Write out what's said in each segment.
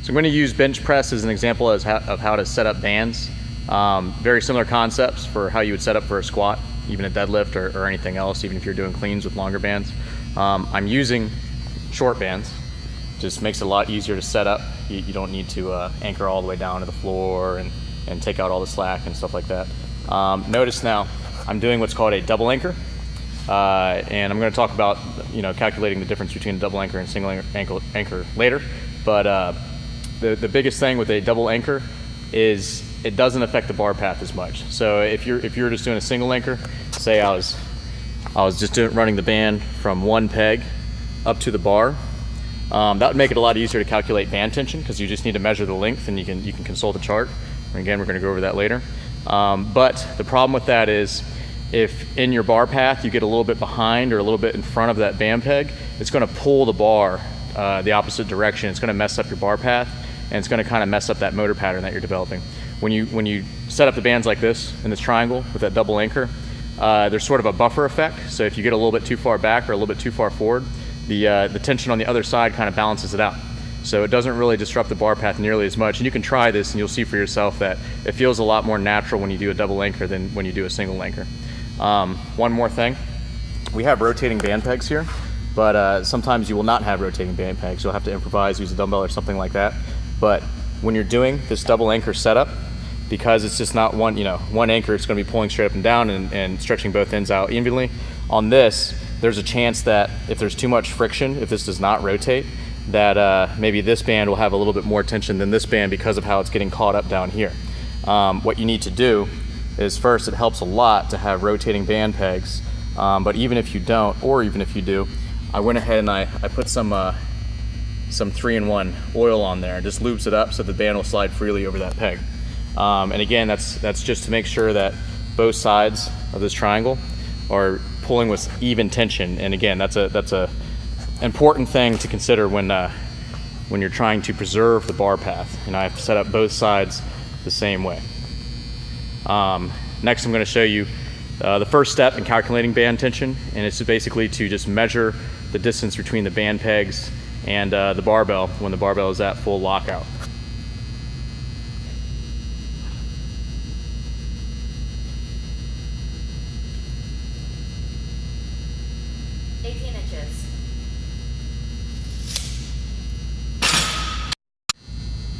So I'm going to use bench press as an example of how to set up bands. Very similar concepts for how you would set up for a squat, even a deadlift or anything else, even if you're doing cleans with longer bands. I'm using short bands. Just makes it a lot easier to set up. You don't need to anchor all the way down to the floor and take out all the slack and stuff like that. Notice now I'm doing what's called a double anchor. And I'm going to talk about calculating the difference between a double anchor and single anchor later. But the biggest thing with a double anchor is it doesn't affect the bar path as much. So if you're just doing a single anchor, say I was just running the band from one peg up to the bar, that would make it a lot easier to calculate band tension because you just need to measure the length and you can consult the chart. And again, we're going to go over that later. But the problem with that is if in your bar path you get a little bit behind or a little bit in front of that band peg, it's going to pull the bar the opposite direction. It's going to mess up your bar path, and it's going to kind of mess up that motor pattern that you're developing. When you set up the bands like this in this triangle with that double anchor, there's sort of a buffer effect. So if you get a little bit too far back or a little bit too far forward, the tension on the other side kind of balances it out. So it doesn't really disrupt the bar path nearly as much. And you can try this and you'll see for yourself that it feels a lot more natural when you do a double anchor than when you do a single anchor. One more thing, we have rotating band pegs here, but sometimes you will not have rotating band pegs. You'll have to improvise, use a dumbbell or something like that. But when you're doing this double anchor setup, because it's just not one anchor, it's going to be pulling straight up and down and stretching both ends out evenly. On this, there's a chance that if there's too much friction, if this does not rotate, that maybe this band will have a little bit more tension than this band because of how it's getting caught up down here. What you need to do is first, it helps a lot to have rotating band pegs, but even if you don't, or even if you do, I went ahead and I put some 3-in-1 oil on there. It just lubes it up so the band will slide freely over that peg. And again, that's just to make sure that both sides of this triangle are pulling with even tension. And again, that's a important thing to consider when you're trying to preserve the bar path. And I have set up both sides the same way. Next, I'm going to show you the first step in calculating band tension, and it's basically to just measure the distance between the band pegs and the barbell when the barbell is at full lockout.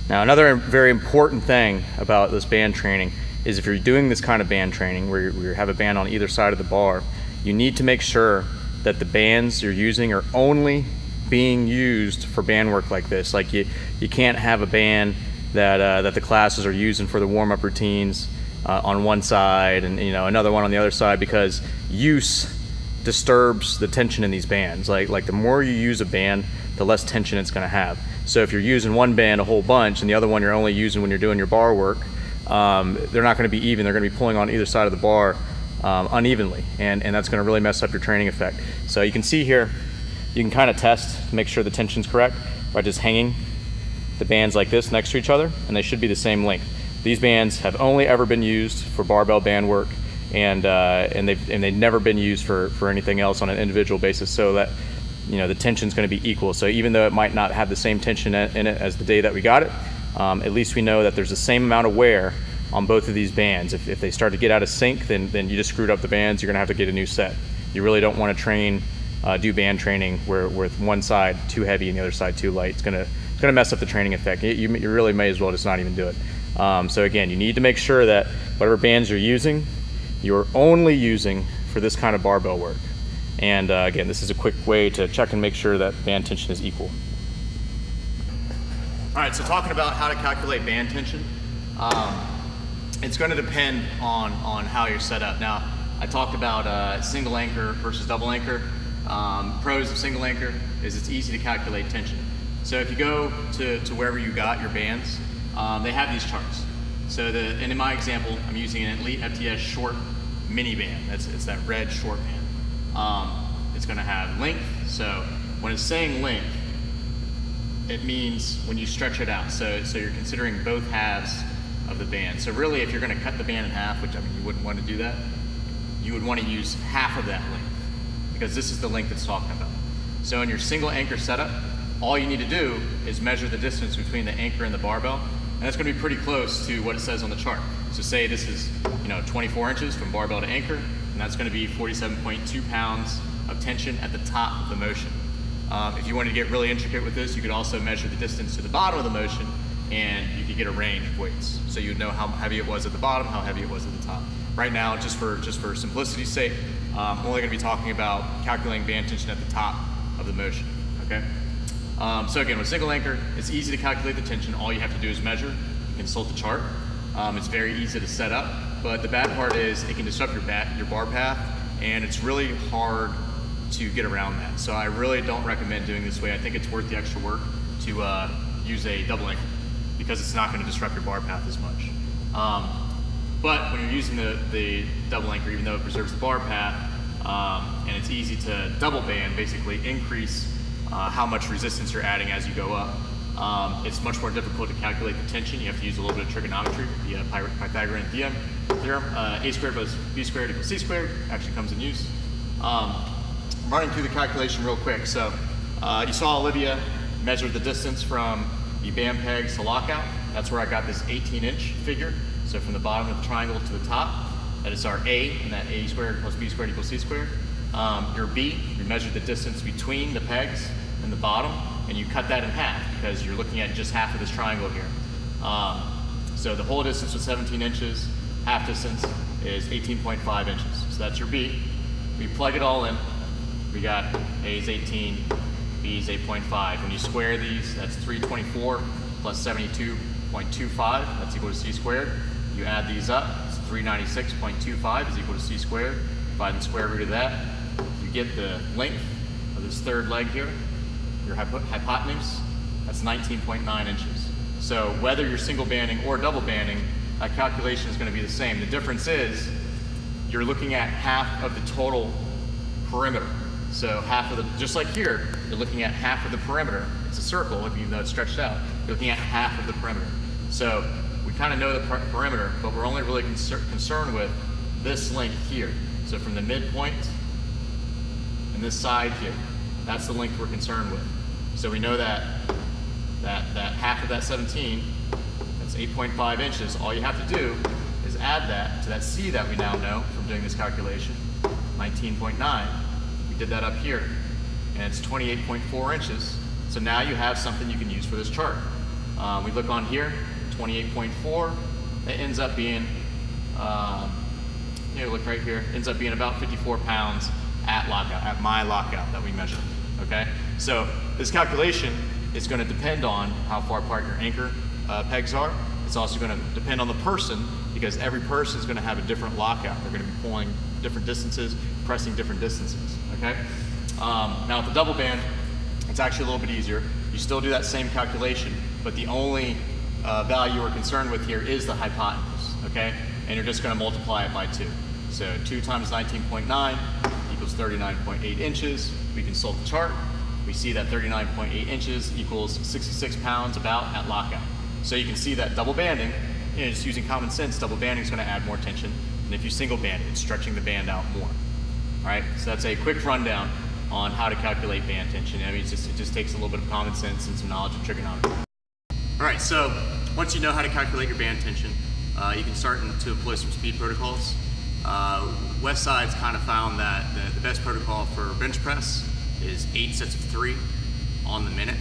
Now, another very important thing about this band training is if you're doing this kind of band training where you have a band on either side of the bar, you need to make sure that the bands you're using are only being used for band work like this. Like you can't have a band that the classes are using for the warm-up routines on one side and another one on the other side, because use disturbs the tension in these bands. Like the more you use a band, the less tension it's going to have. So if you're using one band a whole bunch and the other one you're only using when you're doing your bar work, they're not going to be even. They're going to be pulling on either side of the bar unevenly, and that's going to really mess up your training effect. So you can see here, you can kind of test to make sure the tension's correct by just hanging the bands like this next to each other, and they should be the same length. These bands have only ever been used for barbell band work, and they've never been used for anything else on an individual basis, so that the tension's going to be equal. So even though it might not have the same tension in it as the day that we got it, at least we know that there's the same amount of wear on both of these bands. If they start to get out of sync, then you just screwed up the bands. You're going to have to get a new set. You really don't want to do band training where one side too heavy and the other side too light. It's going to mess up the training effect. You really may as well just not even do it. So again, you need to make sure that whatever bands you're using, you're only using for this kind of barbell work. And again, this is a quick way to check and make sure that band tension is equal. All right, so talking about how to calculate band tension, it's going to depend on how you're set up. Now, I talked about single anchor versus double anchor. Pros of single anchor is it's easy to calculate tension. So if you go to wherever you got your bands, they have these charts. So and in my example, I'm using an Elite FTS short mini band. It's that red short band. It's going to have length. So when it's saying length, it means when you stretch it out. So you're considering both halves of the band. So really, if you're going to cut the band in half, which you wouldn't want to do that, you would want to use half of that length, because this is the length it's talking about. So in your single anchor setup, all you need to do is measure the distance between the anchor and the barbell, and that's going to be pretty close to what it says on the chart. So say this is 24 inches from barbell to anchor, and that's going to be 47.2 pounds of tension at the top of the motion. If you wanted to get really intricate with this, you could also measure the distance to the bottom of the motion, and you could get a range of weights. So you'd know how heavy it was at the bottom, how heavy it was at the top. Right now, just for simplicity's sake, I'm only going to be talking about calculating band tension at the top of the motion. Okay. So again, with single anchor, it's easy to calculate the tension. All you have to do is measure, consult the chart. It's very easy to set up, but the bad part is it can disrupt your bar path, and it's really hard to get around that. So I really don't recommend doing this way. I think it's worth the extra work to use a double anchor because it's not going to disrupt your bar path as much. But when you're using the double anchor, even though it preserves the bar path, and it's easy to double band, basically increase how much resistance you're adding as you go up. It's much more difficult to calculate the tension. You have to use a little bit of trigonometry, the Pythagorean theorem. A squared plus b squared equals c squared actually comes in use. Running through the calculation real quick. So you saw Olivia measure the distance from the band pegs to lockout. That's where I got this 18-inch figure. So from the bottom of the triangle to the top, that is our A, and that A squared plus B squared equals C squared. Your B, you measured the distance between the pegs and the bottom, and you cut that in half because you're looking at just half of this triangle here. So the whole distance was 17 inches, half distance is 18.5 inches. So that's your B. We plug it all in. We got A is 18, B is 8.5. When you square these, that's 324 plus 72.25, that's equal to C squared. You add these up, it's 396.25 is equal to C squared. Divide the square root of that, you get the length of this third leg here, your hypotenuse, that's 19.9 inches. So whether you're single banding or double banding, that calculation is going to be the same. The difference is you're looking at half of the total perimeter. So half of the, just like here, you're looking at half of the perimeter. It's a circle, even though it's stretched out. You're looking at half of the perimeter. So we kind of know the perimeter, but we're only really concerned with this length here. So from the midpoint and this side here, that's the length we're concerned with. So we know that half of that 17, that's 8.5 inches. All you have to do is add that to that C that we now know from doing this calculation, 19.9. We did that up here, and it's 28.4 inches. So now you have something you can use for this chart. We look on here, 28.4, it ends up being, look right here, ends up being about 54 pounds at lockout, at my lockout that we measured, okay? So this calculation is gonna depend on how far apart your anchor pegs are. It's also gonna depend on the person because every person is gonna have a different lockout. They're gonna be pulling different distances, pressing different distances, okay? Now with the double band, it's actually a little bit easier. You still do that same calculation, but the only value we're concerned with here is the hypotenuse, okay? And you're just gonna multiply it by 2. So 2 times 19.9 equals 39.8 inches. We consult the chart. We see that 39.8 inches equals 66 pounds about at lockout. So you can see that double banding, just using common sense, double banding is gonna add more tension than if you single band it. It's stretching the band out more, all right? So that's a quick rundown on how to calculate band tension. I mean, it just takes a little bit of common sense and some knowledge of trigonometry. All right, so once you know how to calculate your band tension, you can start to employ some speed protocols. Westside's kind of found that the best protocol for bench press is 8 sets of 3 on the minute,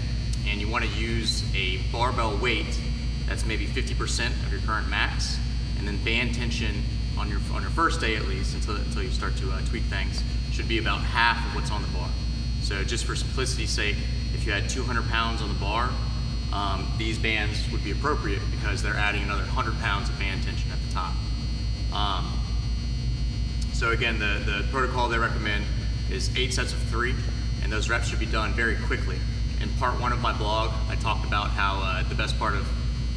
and you want to use a barbell weight that's maybe 50% of your current max, and then band tension on your first day at least, until you start to tweak things, should be about half of what's on the bar. So just for simplicity's sake, if you had 200 pounds on the bar, these bands would be appropriate because they're adding another 100 pounds of band tension at the top. So again, the protocol they recommend is 8 sets of 3, and those reps should be done very quickly. In part 1 of my blog, I talked about how the best part of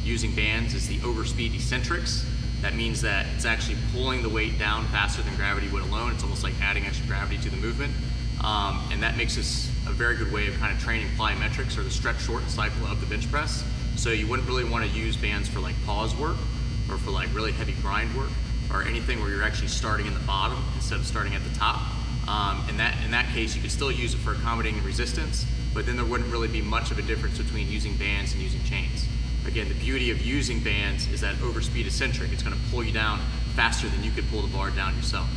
using bands is the overspeed eccentrics. That means that it's actually pulling the weight down faster than gravity would alone. It's almost like adding extra gravity to the movement. And that makes this a very good way of kind of training plyometrics, or the stretch shorten cycle of the bench press. So you wouldn't really want to use bands for like pause work or for like really heavy grind work or anything where you're actually starting in the bottom instead of starting at the top. In that case, you could still use it for accommodating resistance, but then there wouldn't really be much of a difference between using bands and using chains. Again, the beauty of using bands is that overspeed eccentric. It's gonna pull you down faster than you could pull the bar down yourself.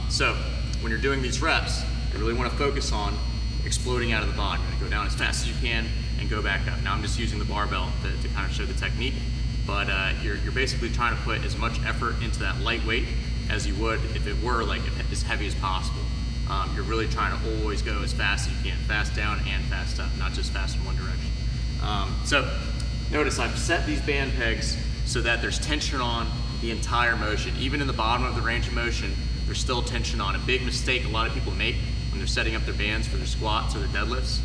So when you're doing these reps, you really wanna focus on exploding out of the bottom. You're gonna go down as fast as you can and go back up. Now I'm just using the barbell to kind of show the technique, but you're basically trying to put as much effort into that lightweight as you would if it were like as heavy as possible. You're really trying to always go as fast as you can, fast down and fast up, not just fast in one direction. So notice I've set these band pegs so that there's tension on the entire motion. Even in the bottom of the range of motion, there's still tension on. A big mistake a lot of people make when they're setting up their bands for their squats or their deadlifts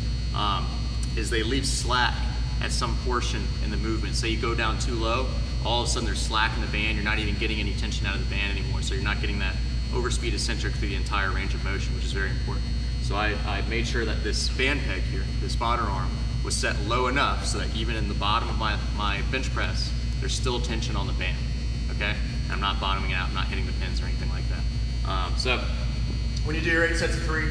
is they leave slack at some portion in the movement. Say you go down too low, all of a sudden there's slack in the band, you're not even getting any tension out of the band anymore, so you're not getting that overspeed eccentric through the entire range of motion, which is very important. So I made sure that this band peg here, the spotter arm, was set low enough so that even in the bottom of my bench press, there's still tension on the band, okay? And I'm not bottoming out, I'm not hitting the pins or anything like that. So when you do your 8 sets of 3,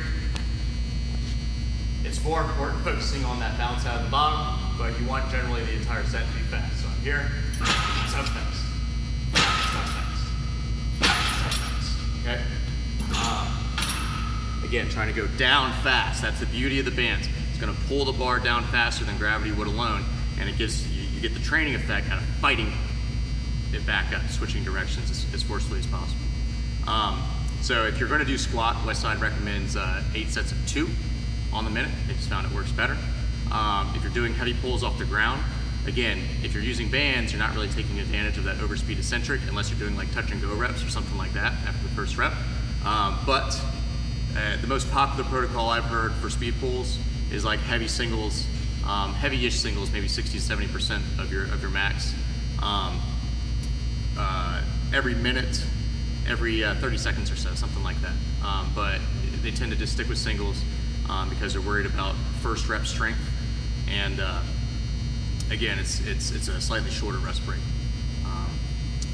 it's more important focusing on that bounce out of the bottom, but you want generally the entire set to be fast. So I'm here, so fast, okay? Again, trying to go down fast. That's the beauty of the bands. It's gonna pull the bar down faster than gravity would alone, and it gives you get the training effect out of fighting it back up, switching directions as forcefully as possible. So if you're gonna do squat, Westside recommends 8 sets of 2 on the minute. They just found it works better. If you're doing heavy pulls off the ground, again, if you're using bands, you're not really taking advantage of that overspeed eccentric unless you're doing like touch and go reps or something like that after the first rep. But the most popular protocol I've heard for speed pulls is like heavy singles, heavy-ish singles, maybe 60 to 70% of your max. Every minute, every 30 seconds or so, something like that. But they tend to just stick with singles because they're worried about first rep strength. And again, it's a slightly shorter rest break.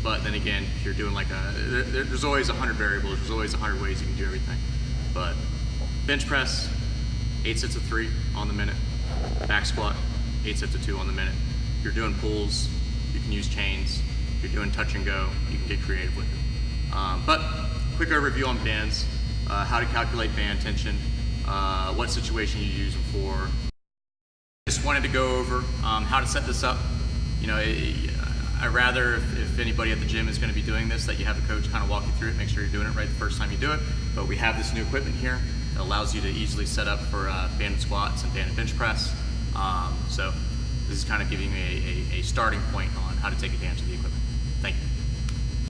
But then again, if you're doing like there's always 100 variables, there's always 100 ways you can do everything. But bench press, 8 sets of 3 on the minute. Back squat, 8 sets of 2 on the minute. If you're doing pulls, you can use chains. If you're doing touch and go, you can get creative with it. But quick overview on bands, how to calculate band tension, what situation you use them for. Just wanted to go over how to set this up. You know, I'd rather, if anybody at the gym is going to be doing this, that you have a coach kind of walk you through it, make sure you're doing it right the first time you do it. But we have this new equipment here that allows you to easily set up for banded squats and banded bench press. So this is kind of giving you a starting point on how to take advantage of the equipment.